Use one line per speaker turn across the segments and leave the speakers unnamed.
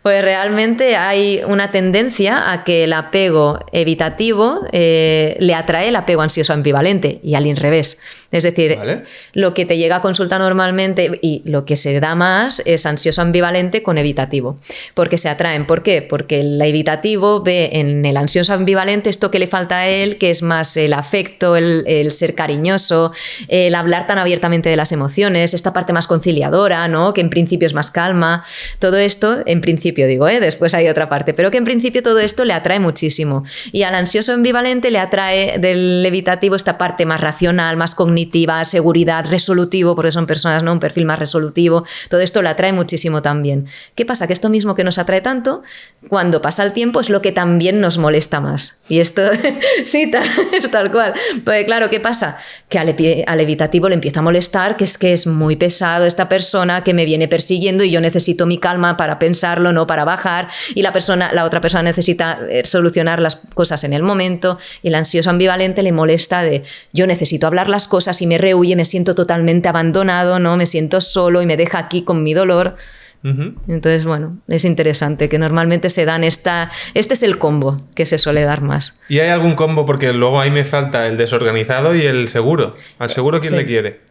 Pues realmente hay una tendencia a que el apego evitativo le atrae el apego ansioso ambivalente y al revés. Es decir,
¿Vale?
lo que te llega a consulta normalmente y lo que se da más es ansioso ambivalente con evitativo. Porque se atraen. ¿Por qué? Porque el evitativo ve en el ansioso ambivalente esto que le falta a él, que es más el afecto, el ser cariñoso, el hablar tan abiertamente de las emociones, esta parte más conciliadora, ¿no? Que en principio es más calma. Todo esto, en principio digo, después hay otra parte, pero que en principio todo esto le atrae muchísimo. Y al ansioso ambivalente le atrae del evitativo esta parte más racional, más cognitiva, seguridad, resolutivo, porque son personas, ¿no? Un perfil más resolutivo. Todo esto le atrae muchísimo también. ¿Qué pasa? Que esto mismo que nos atrae tanto, cuando pasa el tiempo es lo que también nos molesta más. Y esto, sí, es tal cual. Pues claro, ¿qué pasa? Que al evitativo le empieza a molestar, que es muy pesado esta persona que me viene persiguiendo y yo necesito mi calma para pensarlo, no para bajar, y la otra persona necesita solucionar las cosas en el momento, y el ansioso ambivalente le molesta de yo necesito hablar las cosas y me rehúye, me siento totalmente abandonado, ¿no? Me siento solo y me deja aquí con mi dolor. Uh-huh. Entonces, bueno, es interesante que normalmente se dan este es el combo que se suele dar más.
¿Y hay algún combo? Porque luego ahí me falta el desorganizado y el seguro. ¿Al seguro quién le quiere?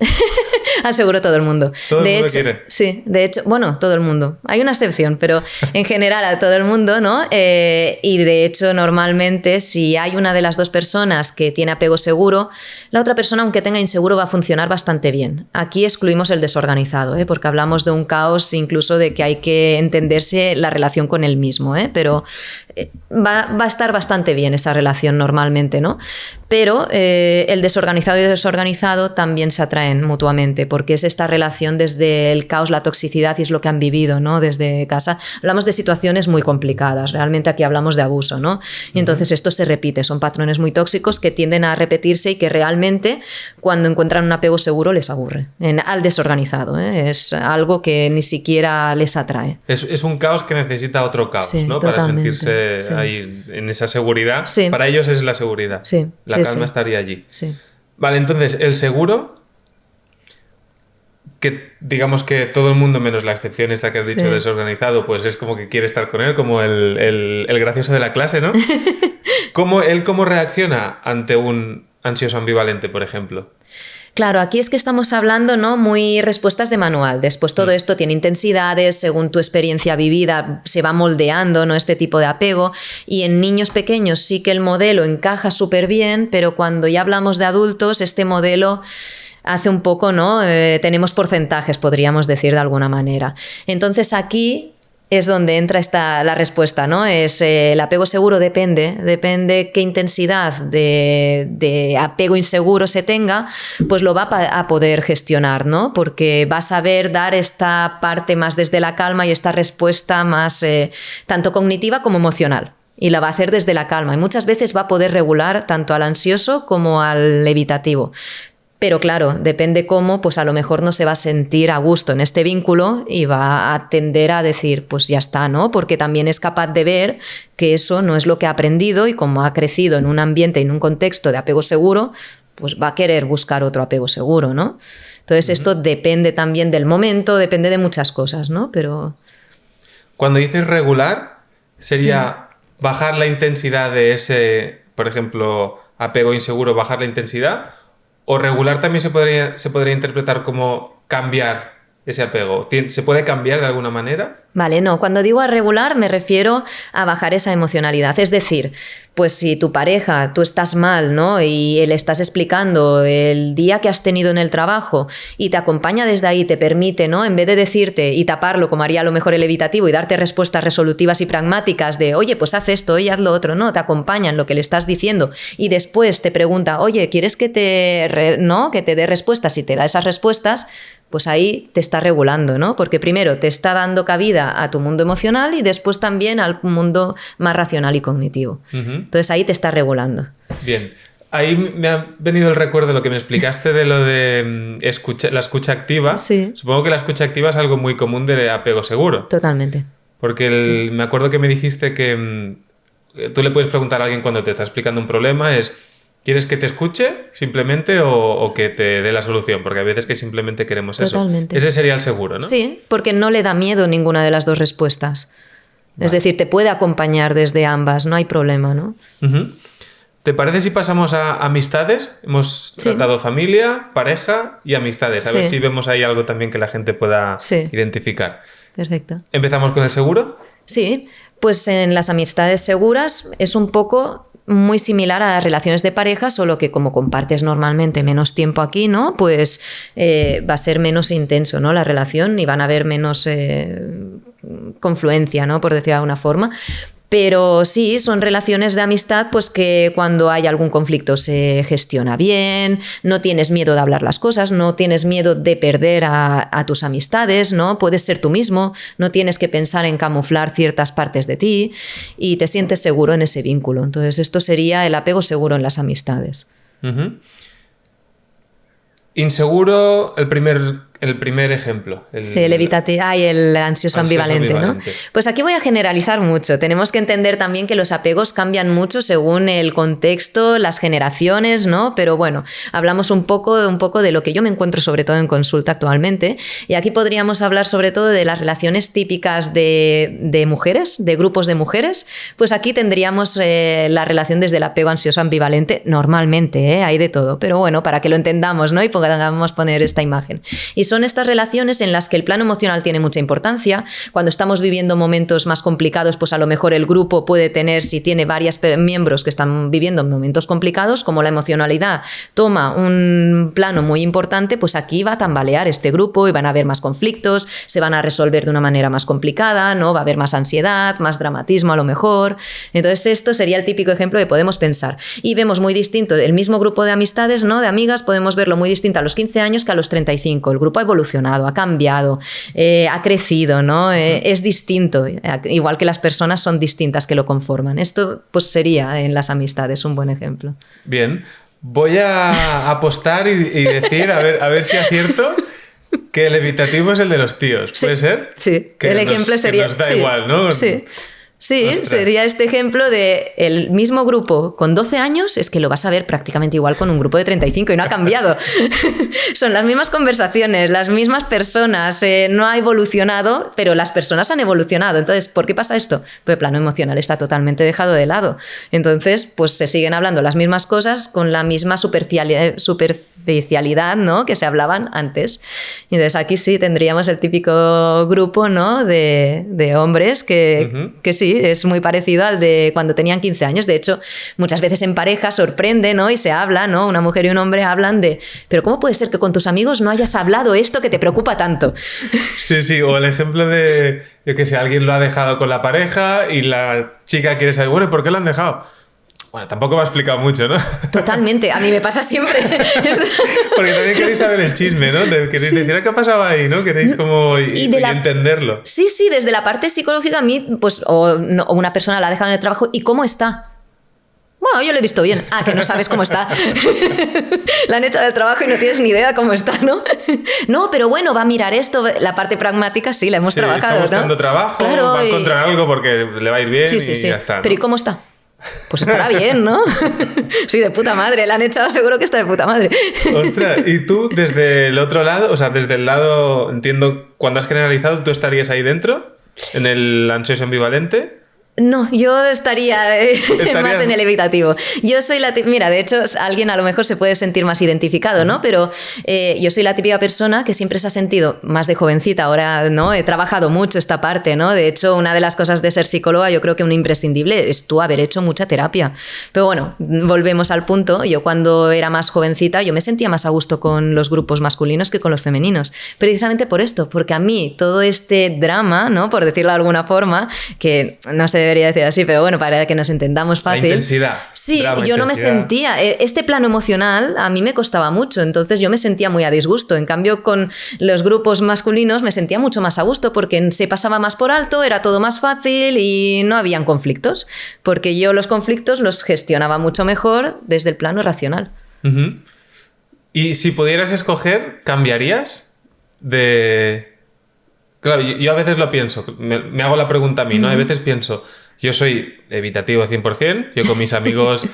Al seguro todo el mundo.
Todo el mundo quiere.
Sí, de hecho, bueno, todo el mundo. Hay una excepción, pero en general a todo el mundo, ¿no? Y de hecho, normalmente, si hay una de las dos personas que tiene apego seguro, la otra persona, aunque tenga inseguro, va a funcionar bastante bien. Aquí excluimos el desorganizado, porque hablamos de un caos, incluso de que hay que entenderse la relación con él mismo, pero va a estar bastante bien esa relación normalmente, ¿no? Pero el desorganizado y el desorganizado también se atraen mutuamente, porque es esta relación desde el caos, la toxicidad, y es lo que han vivido, ¿no? Desde casa. Hablamos de situaciones muy complicadas, realmente aquí hablamos de abuso, ¿no? Y entonces esto se repite, son patrones muy tóxicos que tienden a repetirse y que realmente cuando encuentran un apego seguro les aburre. Al desorganizado, es algo que ni siquiera les atrae.
Es un caos que necesita otro caos,
sí,
¿no?
Totalmente.
Para sentirse ahí en esa seguridad.
Sí.
Para ellos es la seguridad.
Sí.
La calma estaría allí.
Sí.
Vale, entonces el seguro, que digamos que todo el mundo, menos la excepción esta que has dicho, desorganizado, pues es como que quiere estar con él, como el gracioso de la clase, ¿no? ¿Cómo reacciona ante un ansioso ambivalente, por ejemplo?
Claro, aquí es que estamos hablando, ¿no? Muy respuestas de manual. Después todo esto tiene intensidades, según tu experiencia vivida se va moldeando, ¿no? Este tipo de apego. Y en niños pequeños sí que el modelo encaja súper bien, pero cuando ya hablamos de adultos, este modelo hace un poco, ¿no? Tenemos porcentajes, podríamos decir de alguna manera. Entonces aquí es donde entra la respuesta, ¿no? El apego seguro depende qué intensidad de apego inseguro se tenga, pues lo va a poder gestionar, ¿no? Porque va a saber dar esta parte más desde la calma y esta respuesta más tanto cognitiva como emocional. Y la va a hacer desde la calma. Y muchas veces va a poder regular tanto al ansioso como al evitativo. Pero claro, depende cómo, pues a lo mejor no se va a sentir a gusto en este vínculo y va a tender a decir, pues ya está, ¿no? Porque también es capaz de ver que eso no es lo que ha aprendido y como ha crecido en un ambiente, en un contexto de apego seguro, pues va a querer buscar otro apego seguro, ¿no? Entonces esto depende también del momento, depende de muchas cosas, ¿no? Pero...
Cuando dices regular, sería bajar la intensidad de ese, por ejemplo, apego inseguro, bajar la intensidad. ¿O regular también se podría interpretar como cambiar ese apego? ¿Se puede cambiar de alguna manera?
Vale, no. Cuando digo a regular me refiero a bajar esa emocionalidad. Es decir, pues si tu pareja, tú estás mal, ¿no? Y le estás explicando el día que has tenido en el trabajo y te acompaña desde ahí, te permite, ¿no? En vez de decirte y taparlo como haría a lo mejor el evitativo y darte respuestas resolutivas y pragmáticas de, oye, pues haz esto, oye, haz lo otro, no, te acompaña en lo que le estás diciendo y después te pregunta, oye, ¿quieres que que te dé respuestas? Y te da esas respuestas, pues ahí te está regulando, ¿no? Porque primero te está dando cabida a tu mundo emocional y después también al mundo más racional y cognitivo. Entonces ahí te está regulando.
Bien. Ahí me ha venido el recuerdo de lo que me explicaste de lo de la escucha activa.
Sí.
Supongo que la escucha activa es algo muy común de apego seguro.
Totalmente.
Porque me acuerdo que me dijiste que tú le puedes preguntar a alguien cuando te está explicando un problema ¿quieres que te escuche simplemente o que te dé la solución? Porque hay veces que simplemente queremos
Totalmente.
eso. Ese sería el seguro, ¿no?
Sí, porque no le da miedo ninguna de las dos respuestas. Es decir, te puede acompañar desde ambas, no hay problema, ¿no?
Uh-huh. ¿Te parece si pasamos a amistades? Hemos tratado familia, pareja y amistades. A ver si vemos ahí algo también que la gente pueda identificar.
Perfecto.
¿Empezamos con el seguro?
Sí, pues en las amistades seguras es un poco muy similar a las relaciones de pareja, solo que como compartes normalmente menos tiempo aquí, ¿no? Pues va a ser menos intenso, ¿no? La relación y van a haber menos confluencia, ¿no? Por decirlo de alguna forma. Pero sí, son relaciones de amistad pues que cuando hay algún conflicto se gestiona bien, no tienes miedo de hablar las cosas, no tienes miedo de perder a tus amistades, ¿no? Puedes ser tú mismo, no tienes que pensar en camuflar ciertas partes de ti y te sientes seguro en ese vínculo. Entonces esto sería el apego seguro en las amistades.
Uh-huh. Inseguro, el primer ejemplo.
El evitativo y el ansioso ambivalente, ¿no? Pues aquí voy a generalizar mucho. Tenemos que entender también que los apegos cambian mucho según el contexto, las generaciones, ¿no? Pero bueno, hablamos un poco de lo que yo me encuentro sobre todo en consulta actualmente. Y aquí podríamos hablar sobre todo de las relaciones típicas de mujeres, de grupos de mujeres. Pues aquí tendríamos la relación desde el apego ansioso ambivalente normalmente, hay de todo. Pero bueno, para que lo entendamos, ¿no? Y podamos poner esta imagen. Y son estas relaciones en las que el plano emocional tiene mucha importancia. Cuando estamos viviendo momentos más complicados, pues a lo mejor el grupo puede tener, si tiene varios miembros que están viviendo momentos complicados, como la emocionalidad toma un plano muy importante, pues aquí va a tambalear este grupo y van a haber más conflictos, se van a resolver de una manera más complicada, ¿no? Va a haber más ansiedad, más dramatismo a lo mejor. Entonces esto sería el típico ejemplo que podemos pensar. Y vemos muy distinto el mismo grupo de amistades, ¿no? De amigas, podemos verlo muy distinto a los 15 años que a los 35. El grupo ha evolucionado, ha cambiado, ha crecido, ¿no? Es distinto, igual que las personas son distintas que lo conforman. Esto pues sería en las amistades un buen ejemplo.
Bien, voy a apostar y decir, a ver si acierto, que el evitativo es el de los tíos. ¿Puede ser?
Sí, el ejemplo sería...
Que nos da igual, ¿no?
Sí. Sí, ostras. Sería este ejemplo de el mismo grupo con 12 años, es que lo vas a ver prácticamente igual con un grupo de 35 y no ha cambiado. Son las mismas conversaciones, las mismas personas, no ha evolucionado, pero las personas han evolucionado. Entonces, ¿por qué pasa esto? Pues el plano emocional está totalmente dejado de lado. Entonces, pues se siguen hablando las mismas cosas con la misma superficialidad, ¿no? Que se hablaban antes. Entonces aquí sí tendríamos el típico grupo, ¿no? de hombres que sí, es muy parecido al de cuando tenían 15 años. De hecho, muchas veces en pareja sorprende, ¿no? Y se habla, ¿no? Una mujer y un hombre hablan de, pero ¿cómo puede ser que con tus amigos no hayas hablado esto que te preocupa tanto?
Sí, o el ejemplo de, yo que sé, alguien lo ha dejado con la pareja y la chica quiere saber, bueno, ¿por qué lo han dejado? Bueno, tampoco me ha explicado mucho, ¿no?
Totalmente, a mí me pasa siempre.
Porque también queréis saber el chisme, ¿no? Queréis decir, ¿qué ha pasado ahí? ¿No? Queréis como entenderlo.
Sí, desde la parte psicológica a mí, pues, o una persona la ha dejado en el trabajo, ¿y cómo está? Bueno, yo lo he visto bien. Ah, que no sabes cómo está. La han echado del trabajo y no tienes ni idea de cómo está, ¿no? No, pero bueno, va a mirar esto. La parte pragmática sí, la hemos trabajado.
Está buscando trabajo, claro, va a encontrar algo porque le va a ir bien y ya está, ¿no?
Pero ¿y cómo está? Pues estará bien, ¿no? Sí, de puta madre. La han echado, seguro que está de puta madre.
Ostras, y tú desde el otro lado, o sea, desde el lado, entiendo, cuando has generalizado, ¿tú estarías ahí dentro? ¿En el ansioso ambivalente?
No, yo estaría más en el evitativo. Yo soy mira, de hecho, alguien a lo mejor se puede sentir más identificado, ¿no? Pero yo soy la típica persona que siempre se ha sentido más de jovencita. Ahora, ¿no? He trabajado mucho esta parte, ¿no? De hecho, una de las cosas de ser psicóloga, yo creo que un imprescindible es tú haber hecho mucha terapia. Pero bueno, volvemos al punto. Yo cuando era más jovencita, yo me sentía más a gusto con los grupos masculinos que con los femeninos. Precisamente por esto, porque a mí todo este drama, ¿no? Por decirlo de alguna forma, que no sé, debería decir así, pero bueno, para que nos entendamos fácil.
La intensidad.
Sí, yo no me sentía... Este plano emocional a mí me costaba mucho, entonces yo me sentía muy a disgusto. En cambio, con los grupos masculinos me sentía mucho más a gusto porque se pasaba más por alto, era todo más fácil y no habían conflictos. Porque yo los conflictos los gestionaba mucho mejor desde el plano racional.
Uh-huh. Y si pudieras escoger, ¿cambiarías de...? Claro, yo a veces lo pienso, me hago la pregunta a mí, ¿no? A veces pienso, yo soy evitativo 100%, yo con mis amigos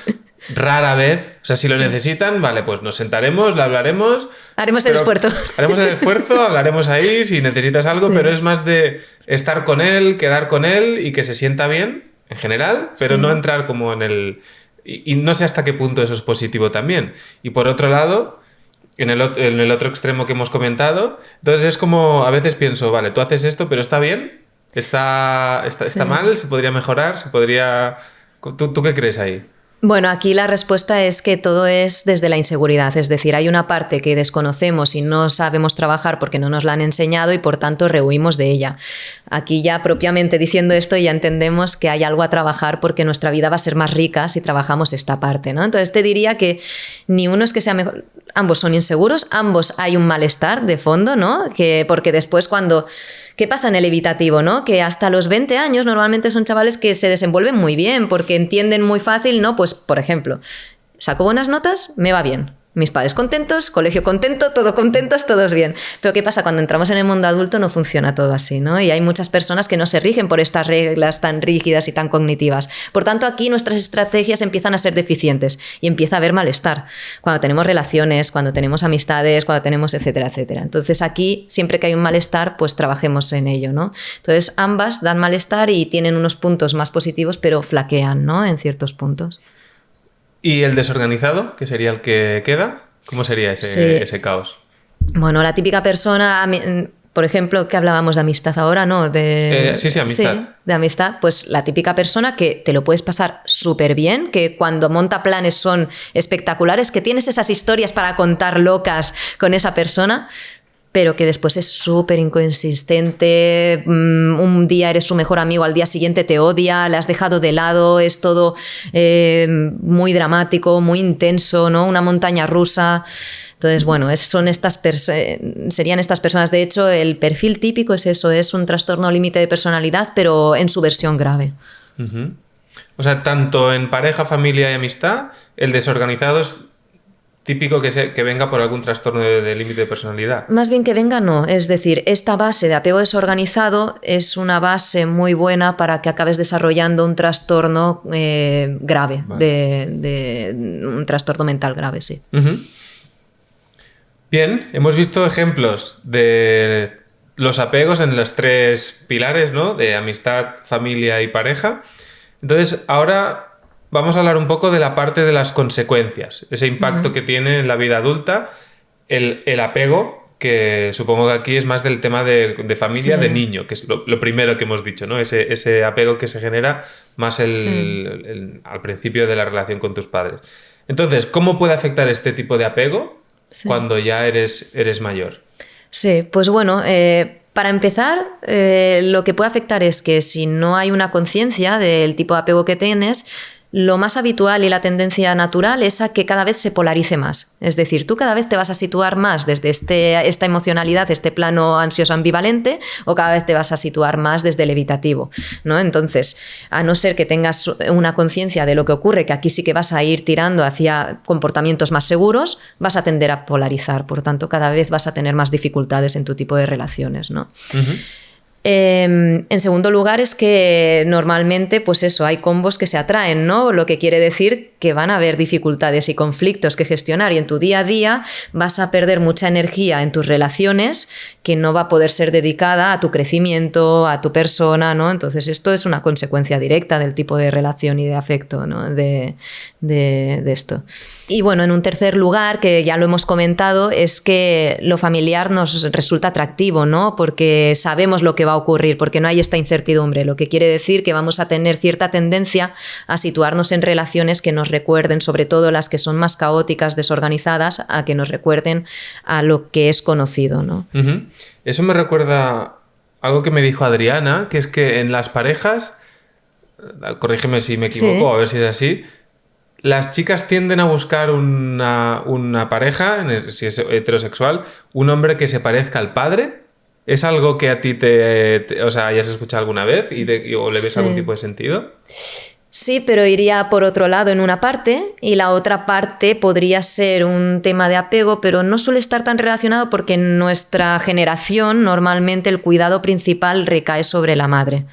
rara vez, o sea, si lo necesitan, vale, pues nos sentaremos, lo hablaremos.
Haremos el esfuerzo.
Haremos el esfuerzo, hablaremos ahí si necesitas algo, pero es más de estar con él, quedar con él y que se sienta bien, en general, pero no entrar como en el... Y no sé hasta qué punto eso es positivo también. Y por otro lado, en el otro extremo que hemos comentado, entonces es como, a veces pienso, vale, tú haces esto, pero ¿está bien? ¿Está mal? ¿Se podría mejorar? ¿Se podría...? ¿Tú qué crees ahí?
Bueno, aquí la respuesta es que todo es desde la inseguridad, es decir, hay una parte que desconocemos y no sabemos trabajar porque no nos la han enseñado y por tanto rehuimos de ella. Aquí ya propiamente diciendo esto ya entendemos que hay algo a trabajar porque nuestra vida va a ser más rica si trabajamos esta parte, ¿no? Entonces te diría que ni uno es que sea mejor, ambos son inseguros, ambos hay un malestar de fondo, ¿no? Porque después cuando... ¿Qué pasa en el evitativo, no? Que hasta los 20 años normalmente son chavales que se desenvuelven muy bien porque entienden muy fácil, ¿no? Pues, por ejemplo, saco buenas notas, me va bien. Mis padres contentos, colegio contento, todo contentos, todos bien. Pero ¿qué pasa? Cuando entramos en el mundo adulto no funciona todo así, ¿no? Y hay muchas personas que no se rigen por estas reglas tan rígidas y tan cognitivas. Por tanto, aquí nuestras estrategias empiezan a ser deficientes y empieza a haber malestar. Cuando tenemos relaciones, cuando tenemos amistades, cuando tenemos etcétera, etcétera. Entonces aquí, siempre que hay un malestar, pues trabajemos en ello, ¿no? Entonces ambas dan malestar y tienen unos puntos más positivos, pero flaquean, ¿no? En ciertos puntos.
¿Y el desorganizado, que sería el que queda? ¿Cómo sería ese caos?
Bueno, la típica persona, por ejemplo, que hablábamos de amistad ahora, ¿no?
Sí, amistad.
Sí, de amistad. Pues la típica persona que te lo puedes pasar súper bien, que cuando monta planes son espectaculares, que tienes esas historias para contar locas con esa persona, pero que después es súper inconsistente, un día eres su mejor amigo, al día siguiente te odia, le has dejado de lado, es todo muy dramático, muy intenso, ¿no? Una montaña rusa. Entonces, bueno, serían estas personas. De hecho, el perfil típico es eso, es un trastorno límite de personalidad, pero en su versión grave.
Uh-huh. O sea, tanto en pareja, familia y amistad, el desorganizado es típico que venga por algún trastorno de límite de personalidad.
Más bien que venga, no. Es decir, esta base de apego desorganizado es una base muy buena para que acabes desarrollando un trastorno grave, vale. de un trastorno mental grave, sí.
Uh-huh. Bien, hemos visto ejemplos de los apegos en los 3 pilares, ¿no? De amistad, familia y pareja. Entonces, ahora vamos a hablar un poco de la parte de las consecuencias, ese impacto que tiene en la vida adulta, el apego, que supongo que aquí es más del tema de familia, de niño, que es lo primero que hemos dicho, ¿no? Ese apego que se genera más al principio de la relación con tus padres. Entonces, ¿cómo puede afectar este tipo de apego cuando ya eres mayor?
Sí, pues bueno... Para empezar, lo que puede afectar es que si no hay una conciencia del tipo de apego que tienes, lo más habitual y la tendencia natural es a que cada vez se polarice más. Es decir, tú cada vez te vas a situar más desde esta emocionalidad, este plano ansioso ambivalente, o cada vez te vas a situar más desde el evitativo, ¿no? Entonces, a no ser que tengas una conciencia de lo que ocurre, que aquí sí que vas a ir tirando hacia comportamientos más seguros, vas a tender a polarizar. Por tanto, cada vez vas a tener más dificultades en tu tipo de relaciones, ¿no? Uh-huh. En segundo lugar es que normalmente pues eso, hay combos que se atraen, ¿no? Lo que quiere decir que van a haber dificultades y conflictos que gestionar y en tu día a día vas a perder mucha energía en tus relaciones que no va a poder ser dedicada a tu crecimiento, a tu persona, ¿no? Entonces esto es una consecuencia directa del tipo de relación y de afecto, ¿no? de esto. Y bueno, en un tercer lugar, que ya lo hemos comentado, es que lo familiar nos resulta atractivo, ¿no? Porque sabemos lo que va a ocurrir, porque no hay esta incertidumbre, lo que quiere decir que vamos a tener cierta tendencia a situarnos en relaciones que nos recuerden, sobre todo las que son más caóticas, desorganizadas, a que nos recuerden a lo que es conocido, ¿no?
Uh-huh. Eso me recuerda algo que me dijo Adriana, que es que en las parejas, corrígeme si me equivoco, a ver si es así, las chicas tienden a buscar una pareja, si es heterosexual, un hombre que se parezca al padre. ¿Es algo que a ti o sea, hayas escuchado alguna vez o le ves algún tipo de sentido?
Sí, pero iría por otro lado en una parte y la otra parte podría ser un tema de apego, pero no suele estar tan relacionado porque en nuestra generación normalmente el cuidado principal recae sobre la madre.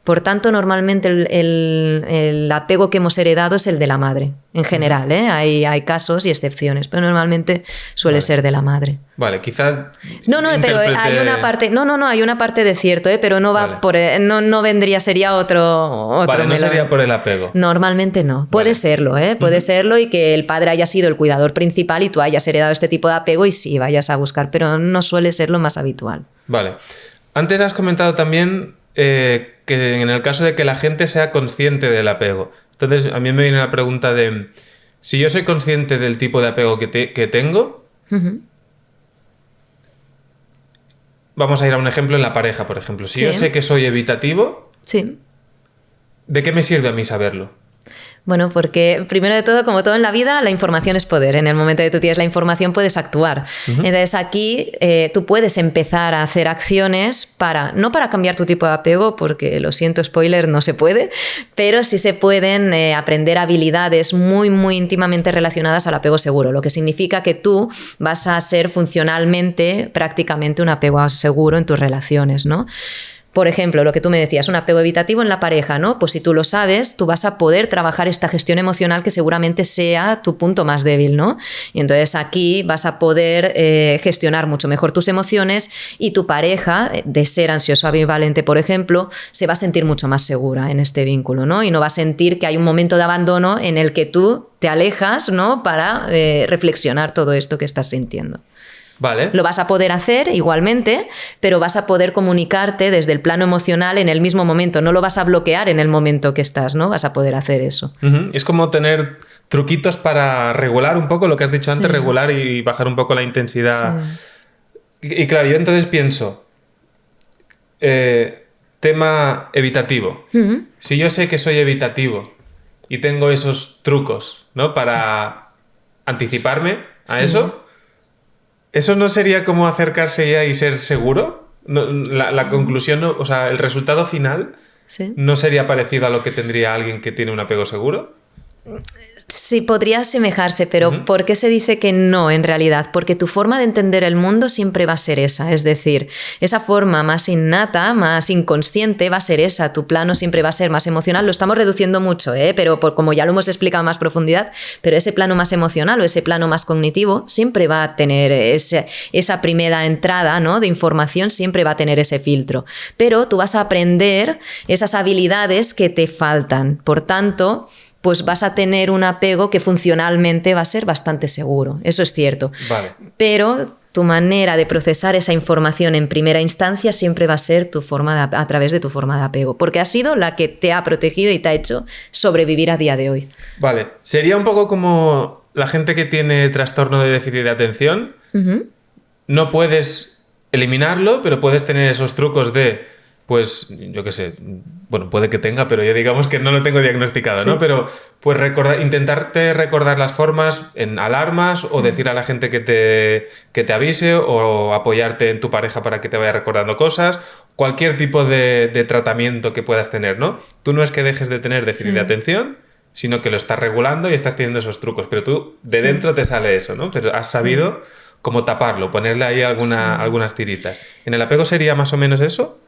Por tanto, normalmente el apego que hemos heredado es el de la madre, en general, ¿eh? Hay casos y excepciones, pero normalmente suele ser de la madre.
Vale, quizás...
No, pero hay una parte... No, hay una parte de cierto, ¿eh? Pero no va por... No vendría, sería otro
vale, no sería por el apego.
Normalmente no. Puede serlo, ¿eh? Puede serlo y que el padre haya sido el cuidador principal y tú hayas heredado este tipo de apego y sí, vayas a buscar, pero no suele ser lo más habitual.
Vale. Antes has comentado también que en el caso de que la gente sea consciente del apego. Entonces, a mí me viene la pregunta de... Si yo soy consciente del tipo de apego que tengo... Vamos a ir a un ejemplo en la pareja, por ejemplo. Si yo sé que soy evitativo...
Sí.
¿De qué me sirve a mí saberlo?
Bueno, porque primero de todo, como todo en la vida, la información es poder. En el momento que tú tienes la información puedes actuar. Entonces aquí tú puedes empezar a hacer acciones no para cambiar tu tipo de apego, porque lo siento, spoiler, no se puede, pero sí se pueden aprender habilidades muy, muy íntimamente relacionadas al apego seguro, lo que significa que tú vas a ser funcionalmente prácticamente un apego seguro en tus relaciones, ¿no? Por ejemplo, lo que tú me decías, un apego evitativo en la pareja, ¿no? Pues si tú lo sabes, tú vas a poder trabajar esta gestión emocional que seguramente sea tu punto más débil, ¿no? Y entonces aquí vas a poder gestionar mucho mejor tus emociones y tu pareja, de ser ansioso ambivalente, por ejemplo, se va a sentir mucho más segura en este vínculo, ¿no? Y no va a sentir que hay un momento de abandono en el que tú te alejas, ¿no? Para reflexionar todo esto que estás sintiendo.
Vale.
Lo vas a poder hacer igualmente, pero vas a poder comunicarte desde el plano emocional en el mismo momento. No lo vas a bloquear en el momento que estás, ¿no? Vas a poder hacer eso.
Es como tener truquitos para regular un poco lo que has dicho antes, regular y bajar un poco la intensidad. Sí. Y claro, yo entonces pienso, tema evitativo. Si yo sé que soy evitativo y tengo esos trucos, ¿no? Para anticiparme a eso... ¿Eso no sería como acercarse ya y ser seguro? La conclusión, o sea, el resultado final no sería parecido a lo que tendría alguien que tiene un apego seguro.
Sí, podría asemejarse, pero ¿por qué se dice que no en realidad? Porque tu forma de entender el mundo siempre va a ser esa, es decir, esa forma más innata, más inconsciente va a ser esa, tu plano siempre va a ser más emocional, lo estamos reduciendo mucho, pero como ya lo hemos explicado en más profundidad, pero ese plano más emocional o ese plano más cognitivo siempre va a tener esa primera entrada, ¿no? de información, siempre va a tener ese filtro, pero tú vas a aprender esas habilidades que te faltan, por tanto... pues vas a tener un apego que funcionalmente va a ser bastante seguro. Eso es cierto.
Vale.
Pero tu manera de procesar esa información en primera instancia siempre va a ser a través de tu forma de apego, porque ha sido la que te ha protegido y te ha hecho sobrevivir a día de hoy. Vale.
Sería un poco como la gente que tiene trastorno de déficit de atención. No puedes eliminarlo, pero puedes tener esos trucos de... pues yo qué sé, bueno, puede que tenga, pero ya digamos que no lo tengo diagnosticado, ¿no? Pero pues intentarte recordar las formas en alarmas o decir a la gente que te avise o apoyarte en tu pareja para que te vaya recordando cosas, cualquier tipo de tratamiento que puedas tener, ¿no? Tú no es que dejes de tener déficit de atención, sino que lo estás regulando y estás teniendo esos trucos, pero tú de dentro te sale eso, ¿no? Pero has sabido cómo taparlo, ponerle ahí algunas tiritas. ¿En el apego sería más o menos eso?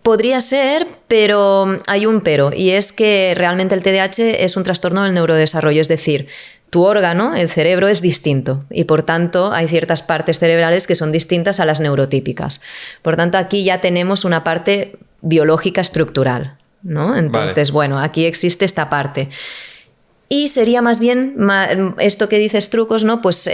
Podría ser, pero hay un pero, y es que realmente el TDAH es un trastorno del neurodesarrollo, es decir, tu órgano, el cerebro, es distinto y por tanto hay ciertas partes cerebrales que son distintas a las neurotípicas. Por tanto, aquí ya tenemos una parte biológica estructural, ¿no? Entonces, bueno, aquí existe esta parte. Y sería más bien esto que dices trucos, ¿no? Pues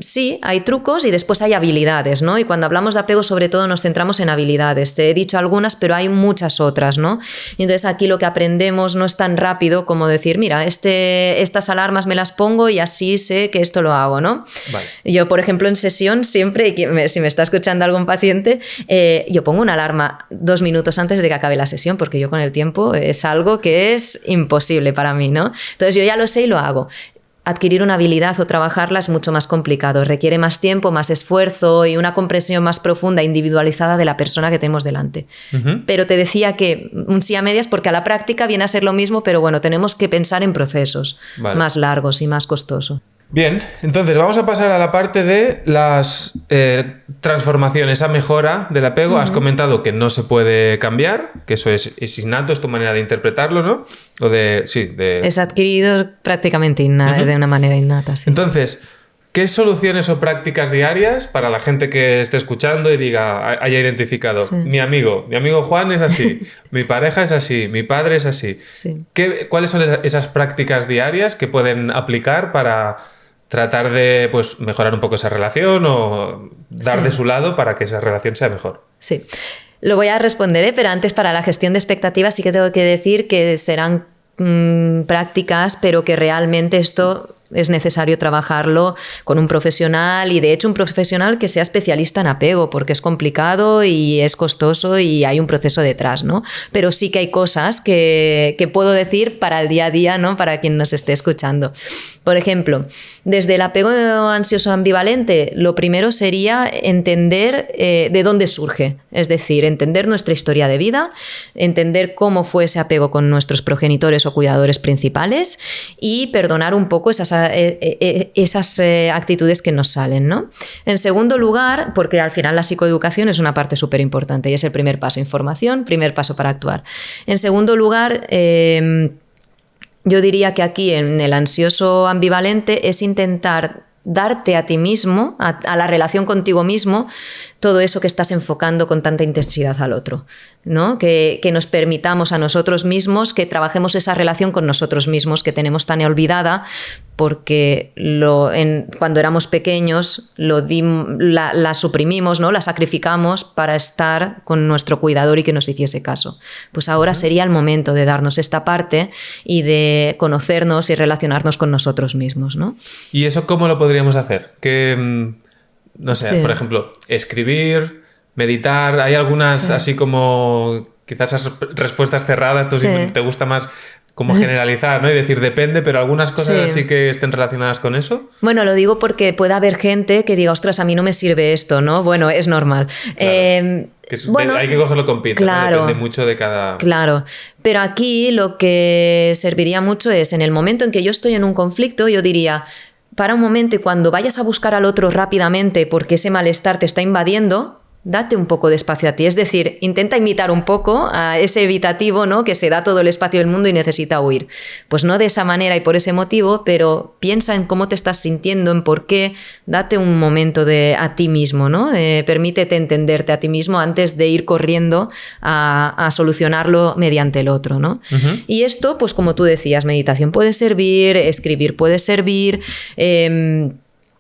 sí, hay trucos y después hay habilidades, ¿no? Y cuando hablamos de apego, sobre todo nos centramos en habilidades. Te he dicho algunas, pero hay muchas otras, ¿no? Y entonces aquí lo que aprendemos no es tan rápido como decir, mira, estas alarmas me las pongo y así sé que esto lo hago, ¿no?
Vale.
Yo, por ejemplo, en sesión siempre, si me está escuchando algún paciente, yo pongo una alarma 2 minutos antes de que acabe la sesión, porque yo con el tiempo es algo que es imposible para mí, ¿no? Entonces yo ya lo sé y lo hago. Adquirir una habilidad o trabajarla es mucho más complicado, requiere más tiempo, más esfuerzo y una comprensión más profunda, individualizada de la persona que tenemos delante. Pero te decía que un sí a medias porque a la práctica viene a ser lo mismo, pero bueno, tenemos que pensar en procesos más largos y más costosos.
Bien, entonces vamos a pasar a la parte de las transformaciones, esa mejora del apego. Has comentado que no se puede cambiar, que eso es innato, es tu manera de interpretarlo, ¿no? O de... Sí, de...
Es adquirido prácticamente de una manera innata, sí.
Entonces, ¿qué soluciones o prácticas diarias para la gente que esté escuchando y diga, haya identificado, mi amigo Juan es así, mi pareja es así, mi padre es así?
Sí.
¿Cuáles son esas prácticas diarias que pueden aplicar para tratar de pues, mejorar un poco esa relación o dar de su lado para que esa relación sea mejor?
Sí. Lo voy a responder, pero antes para la gestión de expectativas sí que tengo que decir que serán prácticas, pero que realmente esto es necesario trabajarlo con un profesional y de hecho un profesional que sea especialista en apego porque es complicado y es costoso y hay un proceso detrás, ¿no? Pero sí que hay cosas que puedo decir para el día a día, ¿no? Para quien nos esté escuchando. Por ejemplo, desde el apego ansioso ambivalente, lo primero sería entender de dónde surge, es decir, entender nuestra historia de vida, entender cómo fue ese apego con nuestros progenitores o cuidadores principales y perdonar un poco esas actitudes que nos salen, ¿no? En segundo lugar, porque al final la psicoeducación es una parte súper importante y es el primer paso, información, primer paso para actuar. En segundo lugar, yo diría que aquí en el ansioso ambivalente es intentar darte a ti mismo, a la relación contigo mismo, todo eso que estás enfocando con tanta intensidad al otro, ¿no? Que nos permitamos a nosotros mismos que trabajemos esa relación con nosotros mismos que tenemos tan olvidada porque cuando éramos pequeños la suprimimos, ¿no? La sacrificamos para estar con nuestro cuidador y que nos hiciese caso. Pues ahora sería el momento de darnos esta parte y de conocernos y relacionarnos con nosotros mismos, ¿no?
¿Y eso cómo lo podríamos hacer? No sé, por ejemplo, escribir, meditar, hay algunas así como quizás esas respuestas cerradas, tú si te gusta más como generalizar, ¿no? Y decir depende, pero algunas cosas así que estén relacionadas con eso.
Bueno, lo digo porque puede haber gente que diga, ostras, a mí no me sirve esto, ¿no? Bueno, es normal.
Claro. Bueno, hay que cogerlo con pinzas,
claro,
¿no? Depende mucho de cada...
Claro, pero aquí lo que serviría mucho es en el momento en que yo estoy en un conflicto, yo diría... Para un momento y cuando vayas a buscar al otro rápidamente porque ese malestar te está invadiendo, date un poco de espacio a ti. Es decir, intenta imitar un poco a ese evitativo, ¿no? Que se da todo el espacio del mundo y necesita huir. Pues no de esa manera y por ese motivo, pero piensa en cómo te estás sintiendo, en por qué. Date un momento a ti mismo, ¿no? Permítete entenderte a ti mismo antes de ir corriendo a solucionarlo mediante el otro, ¿no? Y esto, pues como tú decías, meditación puede servir, escribir puede servir.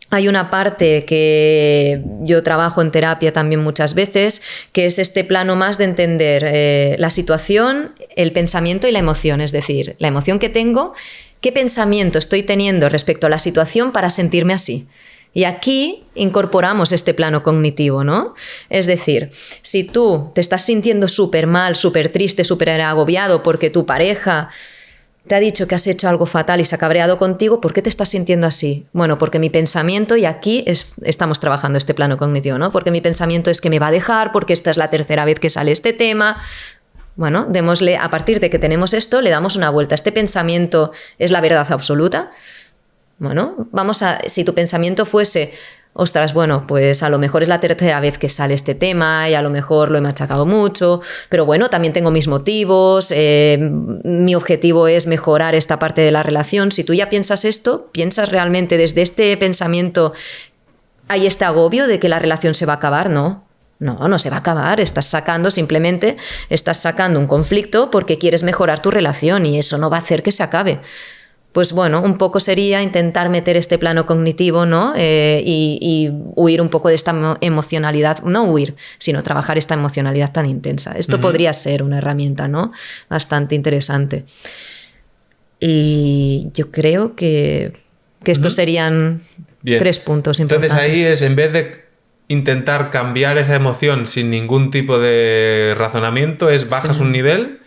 Hay una parte que yo trabajo en terapia también muchas veces, que es este plano más de entender la situación, el pensamiento y la emoción. Es decir, la emoción que tengo, qué pensamiento estoy teniendo respecto a la situación para sentirme así. Y aquí incorporamos este plano cognitivo, ¿no? Es decir, si tú te estás sintiendo súper mal, súper triste, súper agobiado porque tu pareja te ha dicho que has hecho algo fatal y se ha cabreado contigo, ¿por qué te estás sintiendo así? Bueno, porque mi pensamiento, y aquí estamos trabajando este plano cognitivo, ¿no? Porque mi pensamiento es que me va a dejar, porque esta es la tercera vez que sale este tema. Bueno, démosle, a partir de que tenemos esto, le damos una vuelta. ¿Este pensamiento es la verdad absoluta? Bueno, si tu pensamiento fuese... Ostras, bueno, pues a lo mejor es la tercera vez que sale este tema y a lo mejor lo he machacado mucho, pero bueno, también tengo mis motivos, mi objetivo es mejorar esta parte de la relación. Si tú ya piensas esto, piensas realmente desde este pensamiento, ¿hay este agobio de que la relación se va a acabar? No, no se va a acabar, estás sacando un conflicto porque quieres mejorar tu relación y eso no va a hacer que se acabe. Pues bueno, un poco sería intentar meter este plano cognitivo, ¿no? Y huir un poco de esta emocionalidad, no huir, sino trabajar esta emocionalidad tan intensa. Esto podría ser una herramienta, ¿no? Bastante interesante. Y yo creo que estos serían 3 puntos importantes.
Entonces ahí es, en vez de intentar cambiar esa emoción sin ningún tipo de razonamiento, es bajas un nivel,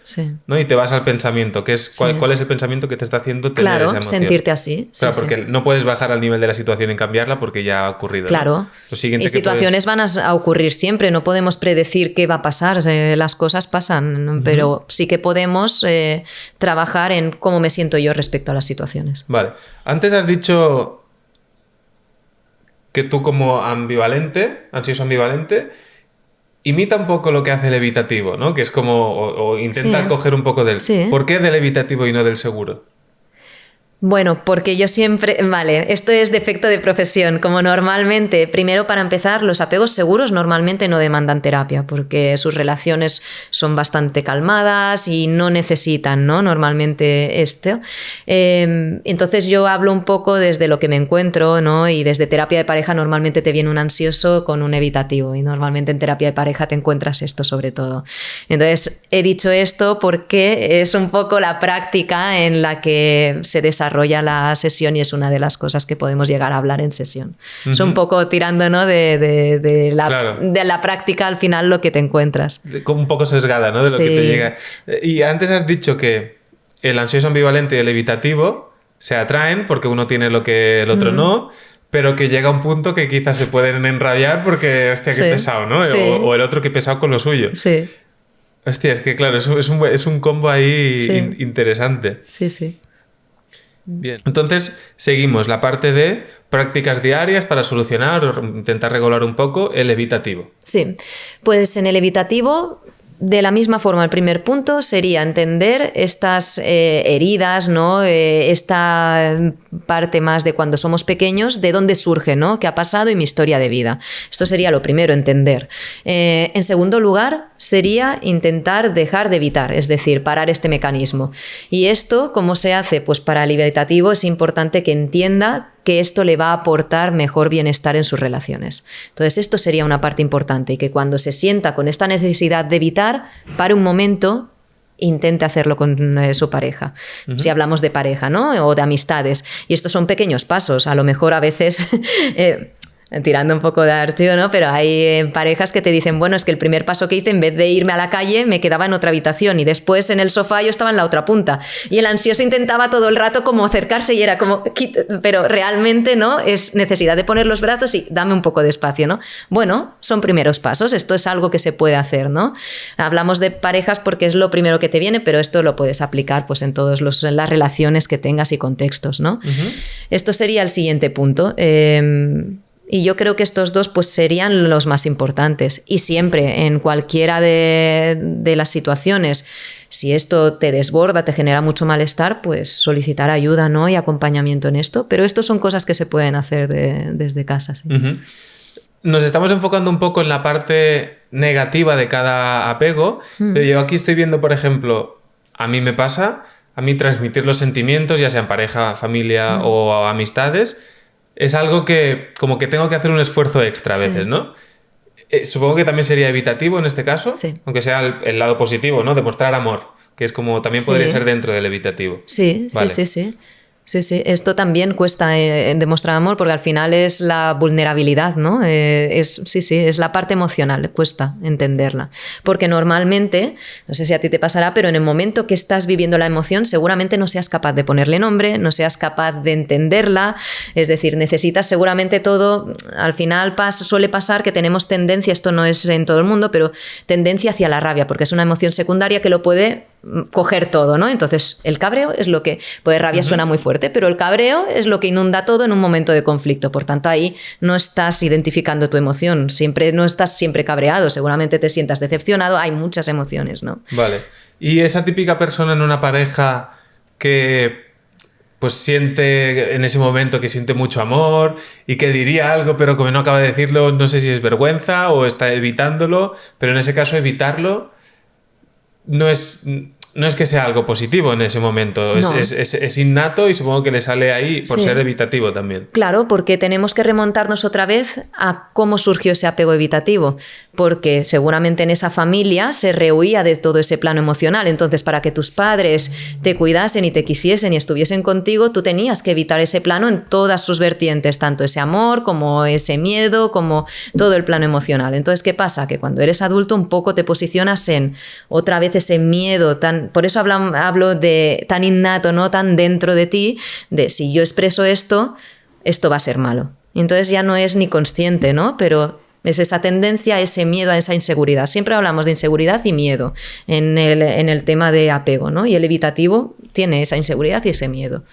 ¿no? Y te vas al pensamiento, que es cuál es el pensamiento que te está haciendo tener esa emoción.
Sentirte así.
Claro, porque no puedes bajar al nivel de la situación y cambiarla porque ya ha ocurrido.
Claro.
¿No? Y
situaciones van a ocurrir siempre, no podemos predecir qué va a pasar, las cosas pasan, pero sí que podemos trabajar en cómo me siento yo respecto a las situaciones.
Vale. Antes has dicho que tú como ambivalente, ansioso ambivalente, imita un poco lo que hace el evitativo, ¿no? Que es como, o intenta coger un poco del...
Sí.
¿Por qué del evitativo y no del seguro?
Bueno, porque yo siempre, vale, esto es defecto de profesión, como normalmente, primero para empezar, los apegos seguros normalmente no demandan terapia, porque sus relaciones son bastante calmadas y no necesitan, ¿no? Normalmente esto. Entonces yo hablo un poco desde lo que me encuentro, ¿no? Y desde terapia de pareja normalmente te viene un ansioso con un evitativo y normalmente en terapia de pareja te encuentras esto sobre todo. Entonces he dicho esto porque es un poco la práctica en la que se desarrolla la sesión y es una de las cosas que podemos llegar a hablar en sesión. Es un poco tirando, ¿no? de la práctica al final lo que te encuentras.
Como un poco sesgada, ¿no? De lo que te llega. Y antes has dicho que el ansioso ambivalente y el evitativo se atraen porque uno tiene lo que el otro no, pero que llega un punto que quizás se pueden enrabiar porque, hostia, qué pesado, ¿no?
Sí.
O el otro que pesado con lo suyo.
Sí.
Hostia, es que claro, es un combo ahí interesante.
Sí, sí.
Bien. Entonces, seguimos la parte de prácticas diarias para solucionar o intentar regular un poco el evitativo.
Sí, pues en el evitativo, de la misma forma, el primer punto sería entender estas heridas, ¿no? Esta parte más de cuando somos pequeños, de dónde surge, ¿no? ¿Qué ha pasado y mi historia de vida? Esto sería lo primero, entender. En segundo lugar, sería intentar dejar de evitar, es decir, parar este mecanismo. ¿Y esto cómo se hace? Pues para el evitativo es importante que entienda que esto le va a aportar mejor bienestar en sus relaciones. Entonces, esto sería una parte importante y que cuando se sienta con esta necesidad de evitar, pare un momento, intente hacerlo con su pareja. Si hablamos de pareja, ¿no? O de amistades. Y estos son pequeños pasos. A lo mejor a veces... tirando un poco de archivo, ¿no? Pero hay parejas que te dicen, bueno, es que el primer paso que hice, en vez de irme a la calle, me quedaba en otra habitación y después en el sofá yo estaba en la otra punta. Y el ansioso intentaba todo el rato como acercarse y era como, pero realmente, ¿no? Es necesidad de poner los brazos y dame un poco de espacio, ¿no? Bueno, son primeros pasos, esto es algo que se puede hacer, ¿no? Hablamos de parejas porque es lo primero que te viene, pero esto lo puedes aplicar pues en todas las relaciones que tengas y contextos, ¿no? Esto sería el siguiente punto. Y yo creo que estos dos pues serían los más importantes. Y siempre, en cualquiera de las situaciones, si esto te desborda, te genera mucho malestar, pues solicitar ayuda, ¿no? Y acompañamiento en esto. Pero esto son cosas que se pueden hacer desde casa. ¿Sí?
Nos estamos enfocando un poco en la parte negativa de cada apego, pero yo aquí estoy viendo, por ejemplo, a mí me pasa, a mí transmitir los sentimientos, ya sean pareja, familia o amistades, es algo que como que tengo que hacer un esfuerzo extra a veces, ¿no? Supongo que también sería evitativo en este caso, aunque sea el lado positivo, ¿no? Demostrar amor, que es como también podría ser dentro del evitativo.
Sí, vale. Sí. Esto también cuesta demostrar amor porque al final es la vulnerabilidad, ¿no? Es la parte emocional, cuesta entenderla. Porque normalmente, no sé si a ti te pasará, pero en el momento que estás viviendo la emoción seguramente no seas capaz de ponerle nombre, no seas capaz de entenderla, es decir, necesitas seguramente todo, al final suele pasar que tenemos tendencia, esto no es en todo el mundo, pero tendencia hacia la rabia, porque es una emoción secundaria que lo puede coger todo, ¿no? Entonces el cabreo es lo que, pues rabia suena muy fuerte, pero el cabreo es lo que inunda todo en un momento de conflicto, por tanto ahí no estás identificando tu emoción, no estás siempre cabreado, seguramente te sientas decepcionado, hay muchas emociones, ¿no?
Vale, y esa típica persona en una pareja que pues siente en ese momento que siente mucho amor y que diría algo pero como no acaba de decirlo, no sé si es vergüenza o está evitándolo, pero en ese caso evitarlo no es que sea algo positivo en ese momento, no. es innato y supongo que le sale ahí por ser evitativo también.
Claro, porque tenemos que remontarnos otra vez a cómo surgió ese apego evitativo, porque seguramente en esa familia se rehuía de todo ese plano emocional, entonces para que tus padres te cuidasen y te quisiesen y estuviesen contigo, tú tenías que evitar ese plano en todas sus vertientes, tanto ese amor como ese miedo, como todo el plano emocional. Entonces, ¿qué pasa? Que cuando eres adulto un poco te posicionas en otra vez ese miedo por eso hablo de tan innato, ¿no? Tan dentro de ti, de si yo expreso esto va a ser malo. Entonces ya no es ni consciente, ¿no? Pero es esa tendencia, ese miedo a esa inseguridad. Siempre hablamos de inseguridad y miedo en el tema de apego, ¿no? Y el evitativo tiene esa inseguridad y ese miedo.